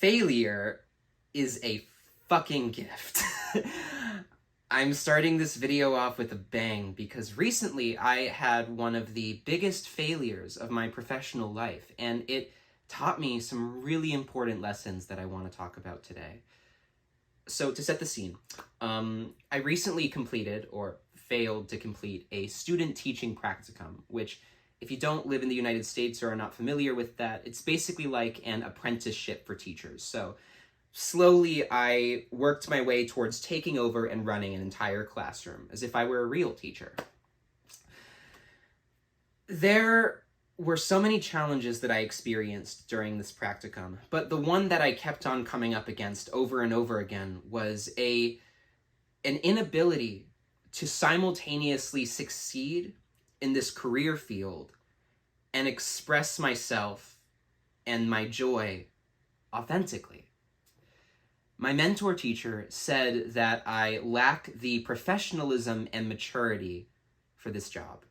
Failure is a fucking gift. I'm starting this video off with a bang because recently I had one of the biggest failures of my professional life, and it taught me some really important lessons that I want to talk about today. So to set the scene, I recently completed, or failed to complete, a student teaching practicum, which, if you don't live in the United States or are not familiar with that, it's basically like an apprenticeship for teachers. So slowly I worked my way towards taking over and running an entire classroom as if I were a real teacher. There were so many challenges that I experienced during this practicum, but the one that I kept on coming up against over and over again was an inability to simultaneously succeed in this career field and express myself and my joy authentically. My mentor teacher said that I lack the professionalism and maturity for this job.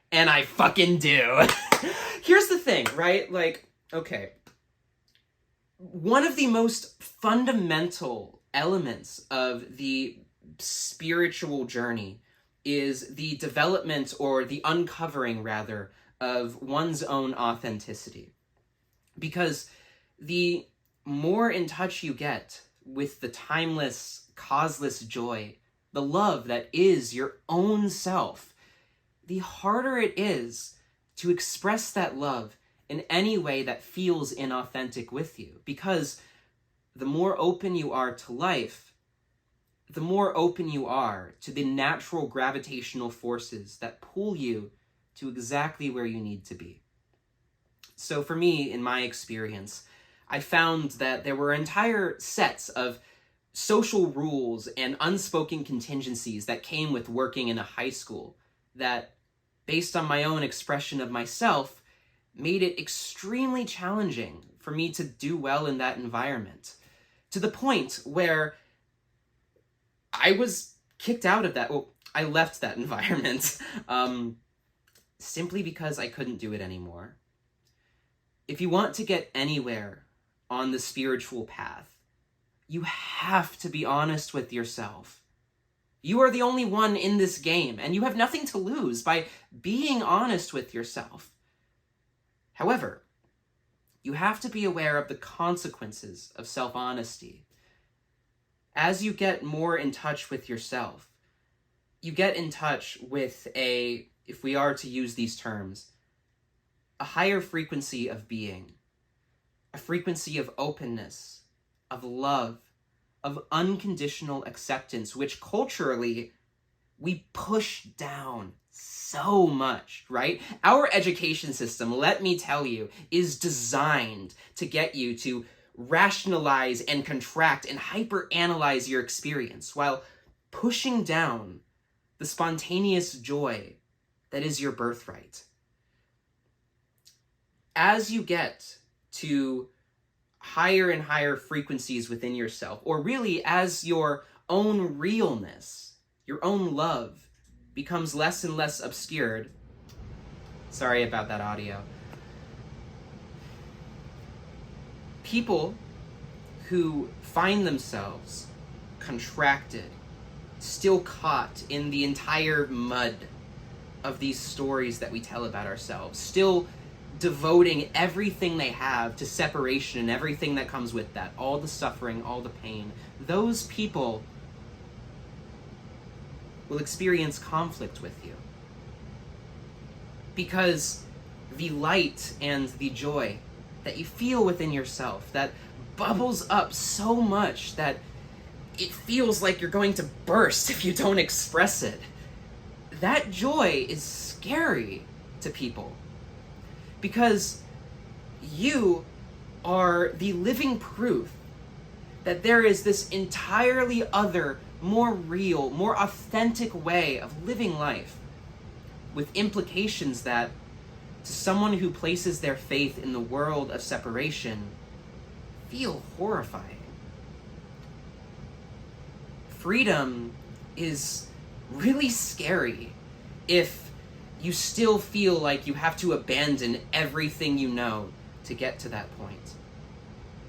And I fucking do. Here's the thing, right? Like, okay. One of the most fundamental elements of the spiritual journey is the development, or the uncovering rather, of one's own authenticity. Because the more in touch you get with the timeless, causeless joy, the love that is your own self, the harder it is to express that love in any way that feels inauthentic with you. Because the more open you are to life, the more open you are to the natural gravitational forces that pull you to exactly where you need to be. So for me, in my experience, I found that there were entire sets of social rules and unspoken contingencies that came with working in a high school that, based on my own expression of myself, made it extremely challenging for me to do well in that environment, to the point where I was kicked out of that. Well, I left that environment simply because I couldn't do it anymore. If you want to get anywhere on the spiritual path, you have to be honest with yourself. You are the only one in this game, and you have nothing to lose by being honest with yourself. However, you have to be aware of the consequences of self-honesty. As you get more in touch with yourself, you get in touch with if we are to use these terms, a higher frequency of being, a frequency of openness, of love, of unconditional acceptance, which culturally we push down so much, right? Our education system, let me tell you, is designed to get you to rationalize and contract and hyper-analyze your experience while pushing down the spontaneous joy that is your birthright. As you get to higher and higher frequencies within yourself, or really as your own realness, your own love becomes less and less obscured. Sorry about that audio. People who find themselves contracted, still caught in the entire mud of these stories that we tell about ourselves, still devoting everything they have to separation and everything that comes with that, all the suffering, all the pain, those people will experience conflict with you. Because the light and the joy that you feel within yourself, that bubbles up so much that it feels like you're going to burst if you don't express it, that joy is scary to people. Because you are the living proof that there is this entirely other, more real, more authentic way of living life, with implications that, to someone who places their faith in the world of separation, feel horrifying. Freedom is really scary if you still feel like you have to abandon everything you know to get to that point.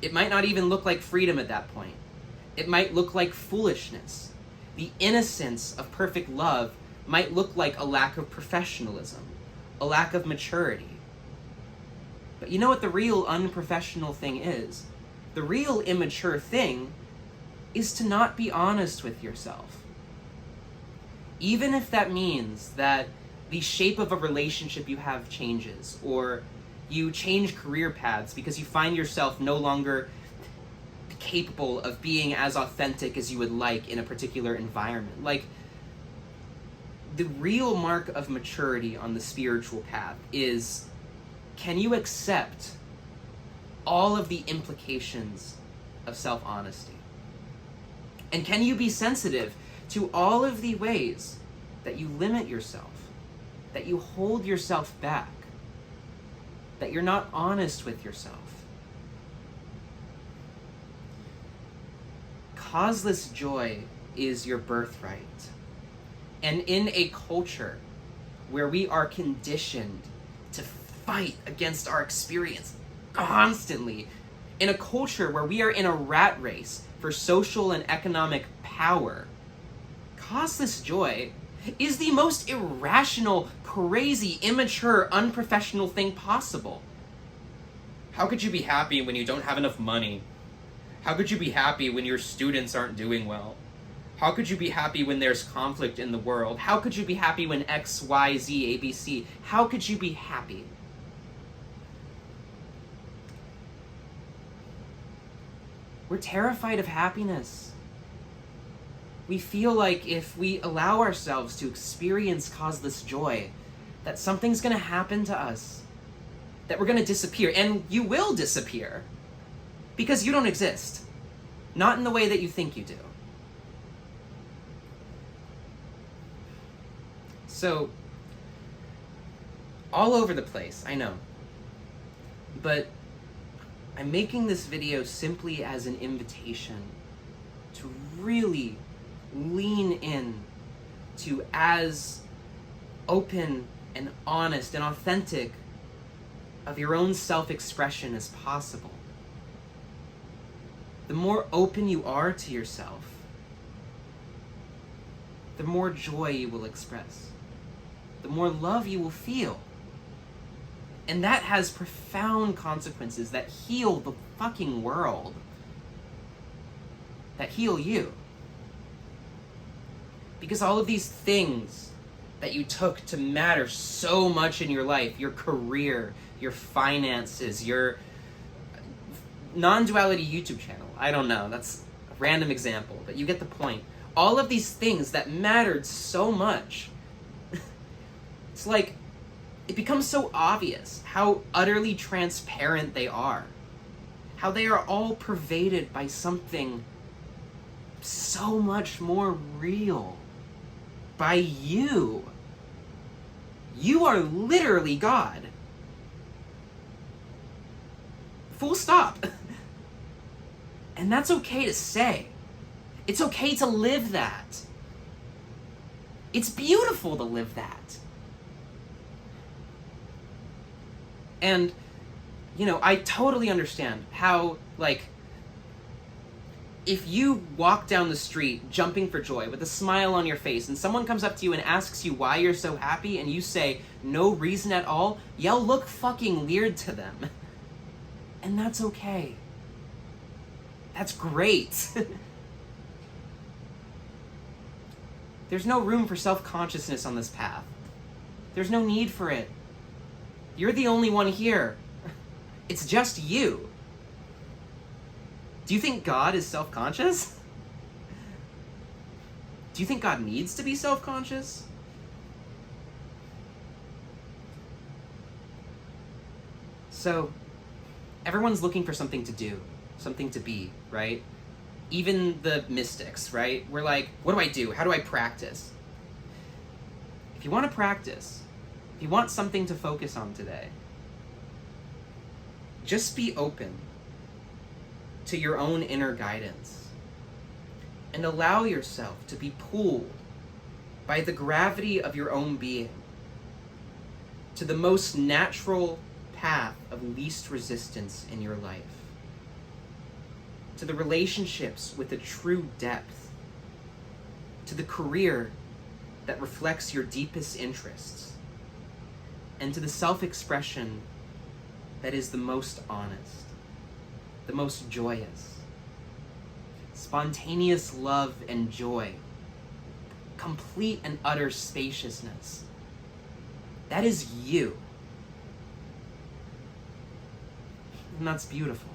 It might not even look like freedom at that point. It might look like foolishness. The innocence of perfect love might look like a lack of professionalism, a lack of maturity. But you know what the real unprofessional thing is? The real immature thing is to not be honest with yourself. Even if that means that the shape of a relationship you have changes, or you change career paths because you find yourself no longer capable of being as authentic as you would like in a particular environment. Like, the real mark of maturity on the spiritual path is, can you accept all of the implications of self-honesty? And can you be sensitive to all of the ways that you limit yourself, that you hold yourself back, that you're not honest with yourself? Causeless joy is your birthright. And in a culture where we are conditioned to fight against our experience constantly, in a culture where we are in a rat race for social and economic power, causeless joy is the most irrational, crazy, immature, unprofessional thing possible. How could you be happy when you don't have enough money? How could you be happy when your students aren't doing well? How could you be happy when there's conflict in the world? How could you be happy when X, Y, Z, ABC? How could you be happy? We're terrified of happiness. We feel like if we allow ourselves to experience causeless joy, that something's going to happen to us, that we're going to disappear, and you will disappear, because you don't exist. Not in the way that you think you do. So, all over the place, I know. But I'm making this video simply as an invitation to really lean in to as open and honest and authentic of your own self-expression as possible. The more open you are to yourself, the more joy you will express, the more love you will feel. And that has profound consequences that heal the fucking world, that heal you. Because all of these things that you took to matter so much in your life, your career, your finances, your non-duality YouTube channel, I don't know, that's a random example, but you get the point. All of these things that mattered so much, it's like, it becomes so obvious how utterly transparent they are. How they are all pervaded by something so much more real. By you. You are literally God. Full stop. And that's okay to say. It's okay to live that. It's beautiful to live that. And, you know, I totally understand how, like, if you walk down the street jumping for joy with a smile on your face and someone comes up to you and asks you why you're so happy and you say no reason at all, you'll look fucking weird to them. And that's okay. That's great. There's no room for self-consciousness on this path. There's no need for it. You're the only one here. It's just you. Do you think God is self-conscious? Do you think God needs to be self-conscious? So, everyone's looking for something to do, something to be, right? Even the mystics, right? We're like, what do I do? How do I practice? If you want to practice, if you want something to focus on today, just be open to your own inner guidance and allow yourself to be pulled by the gravity of your own being to the most natural path of least resistance in your life. to the relationships with a true depth, to the career that reflects your deepest interests, and to the self-expression that is the most honest, the most joyous. Spontaneous love and joy, complete and utter spaciousness. That is you. And that's beautiful.